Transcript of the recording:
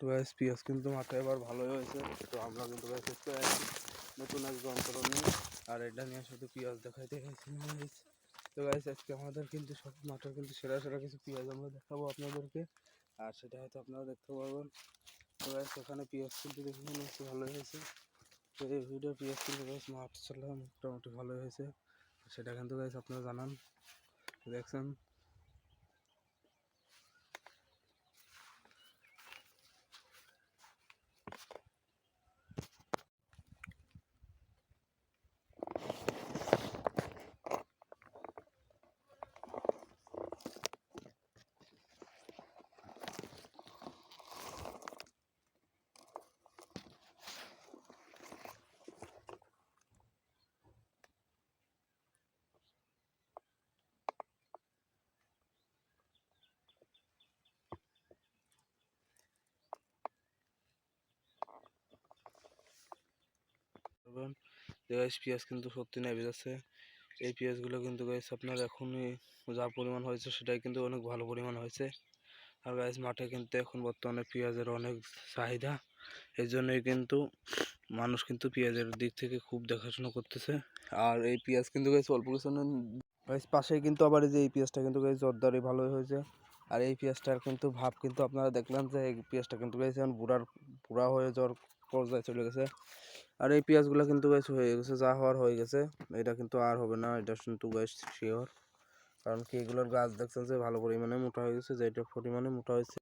তো গাইস পেঁয়াজ কিন্তু মাঠে এবার ভালোই হয়েছে। তো আমরা কিন্তু গাইস নতুন এক যন্ত্র নিয়ে আর এটা নিয়ে শুধু পেঁয়াজ দেখাইতে গেছি গাইস। তো গাইস আজকে আমাদের কিন্তু সব মাঠের কিন্তু সেরা সেরা কিছু পেঁয়াজ আমরা দেখাবো আপনাদেরকে, আর সেটা হয়তো আপনারা দেখতে পারবেন। তো গাইস এখানে পেঁয়াজ কিন্তু দেখে মনে হচ্ছে ভালোই হয়েছে। তো এই ভিডিও পেঁয়াজ কিন্তু গাইস মাশাআল্লাহ মোটামুটি ভালোই হয়েছে, সেটা কিন্তু গাইস আপনারা জানান। দেখছেন যে গাইস পেঁয়াজ কিন্তু সত্যি নেমে যাচ্ছে। এই পেঁয়াজগুলো কিন্তু গাইস আপনার এখনই যা পরিমাণ হয়েছে সেটাই কিন্তু অনেক ভালো পরিমাণ হয়েছে। আর গাইস মাঠে কিন্তু এখন বর্তমানে পেঁয়াজের অনেক চাহিদা, এই জন্যই কিন্তু মানুষ কিন্তু পেঁয়াজের দিক থেকে খুব দেখাশোনা করতেছে। আর এই পেঁয়াজ কিন্তু গাইস অল্প কিছু না গাইস, পাশেই কিন্তু আবার এই যে এই পেঁয়াজটা কিন্তু গাইস জর্দারি ভালোই হয়েছে। আর এই পেঁয়াজটার কিন্তু ভাব কিন্তু আপনারা দেখলেন যে এই পেঁয়াজটা কিন্তু গাইস এখন বুড়া হয়ে যাওয়ার পর্যায়ে চলে গেছে। আর এই পেঁয়াজগুলো কিন্তু গাইস হয়ে গেছে, যা হওয়ার হয়ে গেছে, এটা কিন্তু আর হবে না, এটা কিন্তু গাইস শিওর। কারণ কি এগুলোর গাছ দেখছেন যে ভালো পরিমাণে মোটা হয়ে গেছে, যেটা পরিমাণে মোটা হয়েছে